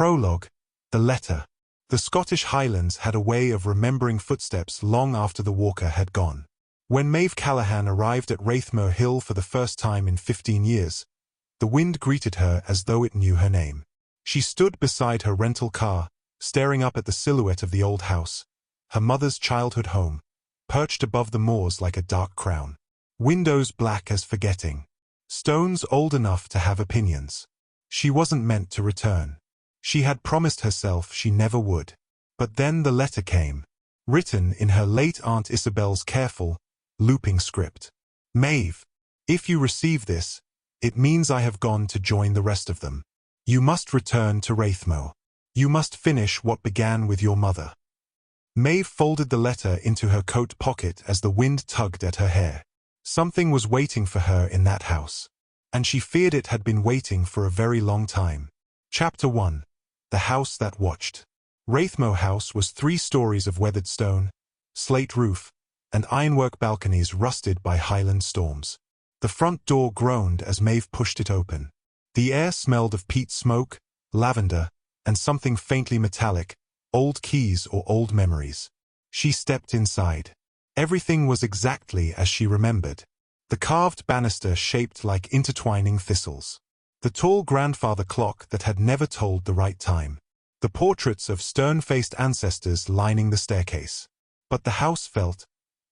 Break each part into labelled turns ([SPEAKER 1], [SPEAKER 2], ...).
[SPEAKER 1] Prologue. The letter. The Scottish Highlands had a way of remembering footsteps long after the walker had gone. When Maeve Callahan arrived at Wraithmoor Hill for the first time in 15 years, the wind greeted her as though it knew her name. She stood beside her rental car, staring up at the silhouette of the old house, her mother's childhood home, perched above the moors like a dark crown. Windows black as forgetting. Stones old enough to have opinions. She wasn't meant to return. She had promised herself she never would. But then the letter came, written in her late Aunt Isabel's careful, looping script. Maeve, if you receive this, it means I have gone to join the rest of them. You must return to Wraithmoor. You must finish what began with your mother. Maeve folded the letter into her coat pocket as the wind tugged at her hair. Something was waiting for her in that house, and she feared it had been waiting for a very long time. Chapter 1. The House That Watched. Wraithmoor House was 3 stories of weathered stone, slate roof, and ironwork balconies rusted by Highland storms. The front door groaned as Maeve pushed it open. The air smelled of peat smoke, lavender, and something faintly metallic, old keys or old memories. She stepped inside. Everything was exactly as she remembered. The carved banister shaped like intertwining thistles. The tall grandfather clock that had never told the right time. The portraits of stern-faced ancestors lining the staircase. But the house felt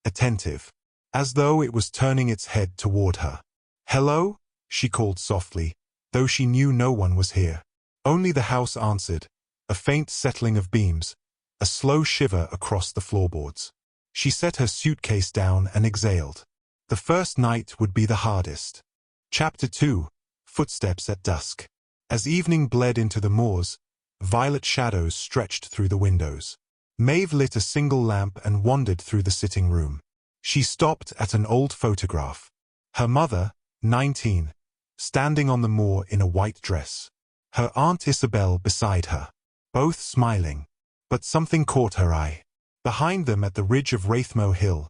[SPEAKER 1] attentive, as though it was turning its head toward her. "Hello?" she called softly, though she knew no one was here. Only the house answered, a faint settling of beams, a slow shiver across the floorboards. She set her suitcase down and exhaled. The first night would be the hardest. Chapter 2. Footsteps at dusk. As evening bled into the moors, violet shadows stretched through the windows. Maeve lit a single lamp and wandered through the sitting room. She stopped at an old photograph. Her mother, 19, standing on the moor in a white dress. Her Aunt Isabel beside her. Both smiling. But something caught her eye. Behind them at the ridge of Wraithmoor Hill,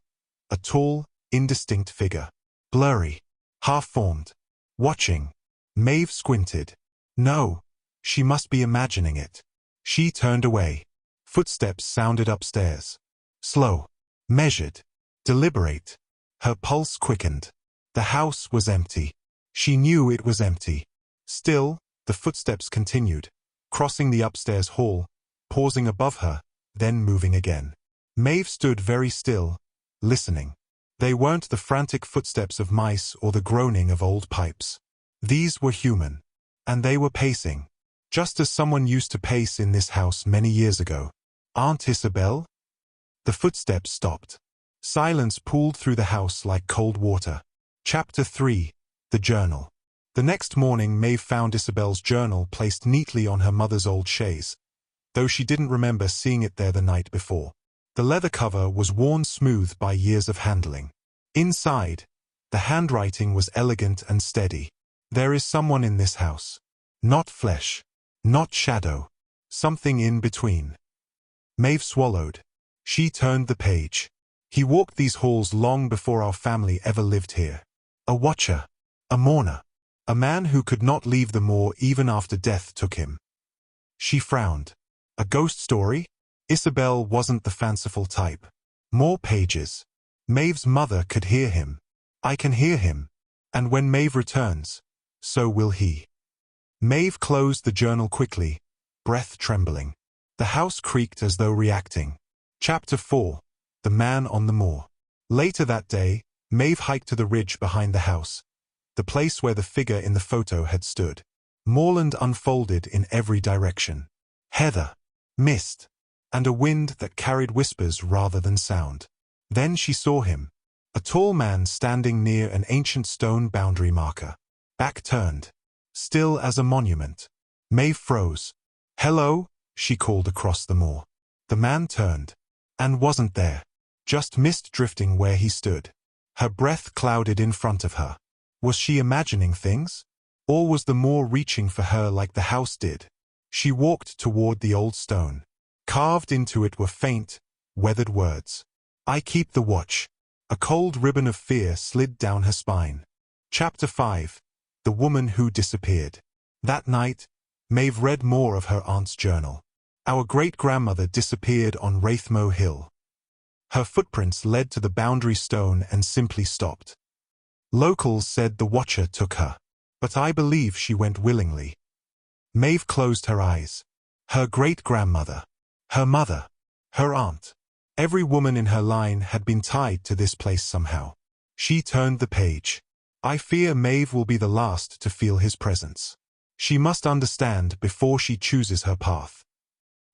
[SPEAKER 1] a tall, indistinct figure. Blurry. Half-formed. Watching. Maeve squinted. No, she must be imagining it. She turned away. Footsteps sounded upstairs. Slow. Measured. Deliberate. Her pulse quickened. The house was empty. She knew it was empty. Still, the footsteps continued, crossing the upstairs hall, pausing above her, then moving again. Maeve stood very still, listening. They weren't the frantic footsteps of mice or the groaning of old pipes. These were human. And they were pacing. Just as someone used to pace in this house many years ago. Aunt Isabel? The footsteps stopped. Silence pooled through the house like cold water. Chapter 3. The Journal. The next morning Maeve found Isabel's journal placed neatly on her mother's old chaise, though she didn't remember seeing it there the night before. The leather cover was worn smooth by years of handling. Inside, the handwriting was elegant and steady. There is someone in this house. Not flesh. Not shadow. Something in between. Maeve swallowed. She turned the page. He walked these halls long before our family ever lived here. A watcher. A mourner. A man who could not leave the moor even after death took him. She frowned. A ghost story? Isabel wasn't the fanciful type. More pages. Maeve's mother could hear him. I can hear him. And when Maeve returns, so will he. Maeve closed the journal quickly, breath trembling. The house creaked as though reacting. Chapter 4. The Man on the Moor. Later that day, Maeve hiked to the ridge behind the house, the place where the figure in the photo had stood. Moorland unfolded in every direction. Heather, mist, and a wind that carried whispers rather than sound. Then she saw him, a tall man standing near an ancient stone boundary marker. Back turned. Still as a monument. Maeve froze. "Hello," she called across the moor. The man turned. And wasn't there. Just mist drifting where he stood. Her breath clouded in front of her. Was she imagining things? Or was the moor reaching for her like the house did? She walked toward the old stone. Carved into it were faint, weathered words. "I keep the watch." A cold ribbon of fear slid down her spine. Chapter 5. The Woman Who Disappeared. That night, Maeve read more of her aunt's journal. Our great-grandmother disappeared on Wraithmoor Hill. Her footprints led to the boundary stone and simply stopped. Locals said the Watcher took her, but I believe she went willingly. Maeve closed her eyes. Her great-grandmother, her mother, her aunt. Every woman in her line had been tied to this place somehow. She turned the page. I fear Maeve will be the last to feel his presence. She must understand before she chooses her path.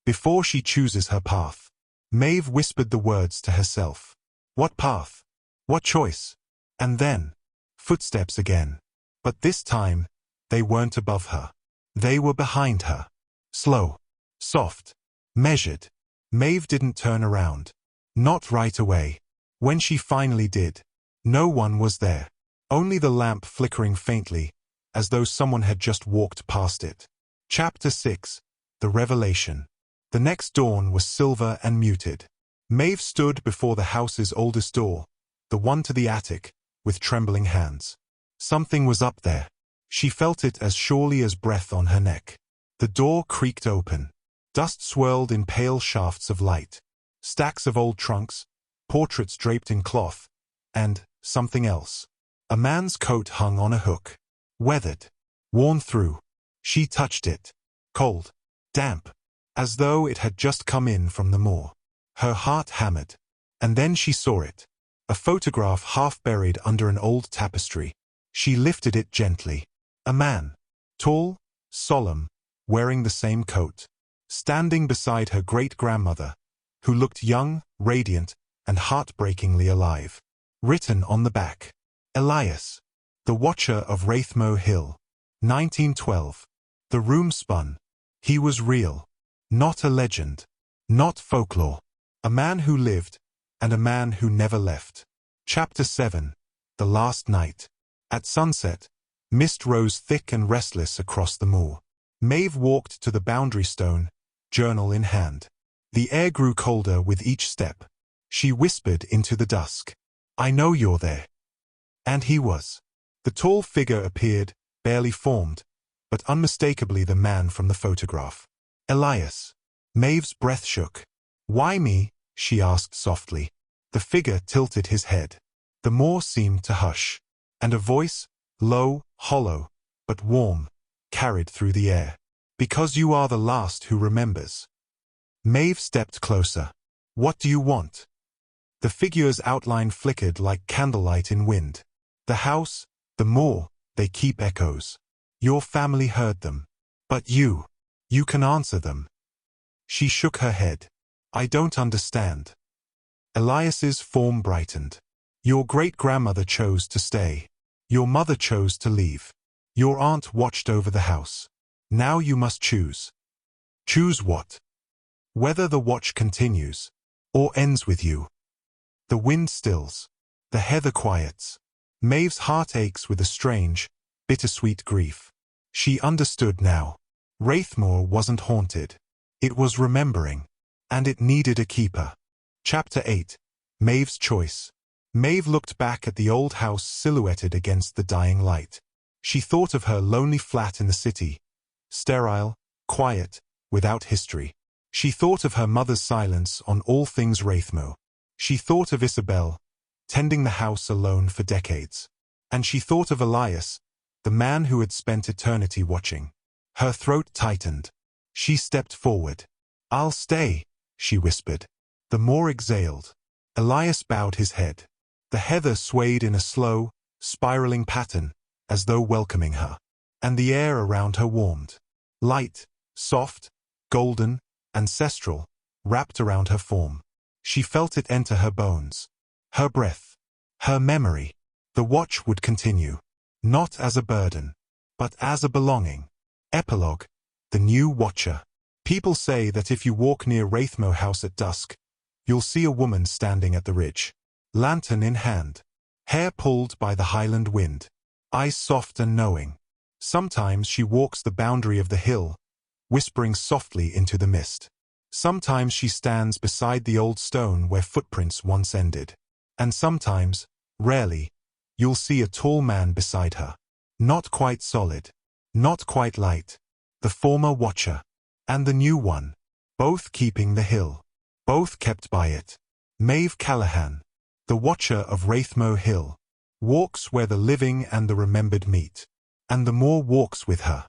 [SPEAKER 1] Before she chooses her path. Maeve whispered the words to herself. What path? What choice? And then, footsteps again. But this time, they weren't above her. They were behind her. Slow, soft, measured. Maeve didn't turn around. Not right away. When she finally did, no one was there. Only the lamp flickering faintly, as though someone had just walked past it. Chapter 6. The Revelation. The next dawn was silver and muted. Maeve stood before the house's oldest door, the one to the attic, with trembling hands. Something was up there. She felt it as surely as breath on her neck. The door creaked open. Dust swirled in pale shafts of light. Stacks of old trunks, portraits draped in cloth, and something else. A man's coat hung on a hook. Weathered. Worn through. She touched it. Cold. Damp. As though it had just come in from the moor. Her heart hammered. And then she saw it. A photograph half buried under an old tapestry. She lifted it gently. A man. Tall, solemn, wearing the same coat. Standing beside her great-grandmother, who looked young, radiant, and heartbreakingly alive. Written on the back. Elias. The Watcher of Wraithmoor Hill. 1912. The room spun. He was real. Not a legend. Not folklore. A man who lived, and a man who never left. Chapter 7. The Last Night. At sunset, mist rose thick and restless across the moor. Maeve walked to the boundary stone, journal in hand. The air grew colder with each step. She whispered into the dusk. I know you're there. And he was. The tall figure appeared, barely formed, but unmistakably the man from the photograph. Elias. Maeve's breath shook. Why me? She asked softly. The figure tilted his head. The moor seemed to hush. And a voice, low, hollow, but warm, carried through the air. Because you are the last who remembers. Maeve stepped closer. What do you want? The figure's outline flickered like candlelight in wind. The house, the moor, they keep echoes. Your family heard them. But you can answer them. She shook her head. I don't understand. Elias's form brightened. Your great-grandmother chose to stay. Your mother chose to leave. Your aunt watched over the house. Now you must choose. Choose what? Whether the watch continues, or ends with you. The wind stills. The heather quiets. Maeve's heart aches with a strange, bittersweet grief. She understood now. Wraithmoor wasn't haunted. It was remembering. And it needed a keeper. Chapter 8. Maeve's Choice. Maeve looked back at the old house silhouetted against the dying light. She thought of her lonely flat in the city. Sterile, quiet, without history. She thought of her mother's silence on all things Wraithmoor. She thought of Isabel, tending the house alone for decades. And she thought of Elias, the man who had spent eternity watching. Her throat tightened. She stepped forward. I'll stay, she whispered. The moor exhaled. Elias bowed his head. The heather swayed in a slow, spiraling pattern, as though welcoming her. And the air around her warmed. Light, soft, golden, ancestral, wrapped around her form. She felt it enter her bones. Her breath. Her memory. The watch would continue. Not as a burden, but as a belonging. Epilogue. The New Watcher. People say that if you walk near Wraithmoor House at dusk, you'll see a woman standing at the ridge. Lantern in hand. Hair pulled by the Highland wind. Eyes soft and knowing. Sometimes she walks the boundary of the hill, whispering softly into the mist. Sometimes she stands beside the old stone where footprints once ended. And sometimes, rarely, you'll see a tall man beside her. Not quite solid. Not quite light. the former watcher, and the new one, both keeping the hill. Both kept by it. Maeve Callahan, the watcher of Wraithmoor Hill, walks where the living and the remembered meet. And the more walks with her,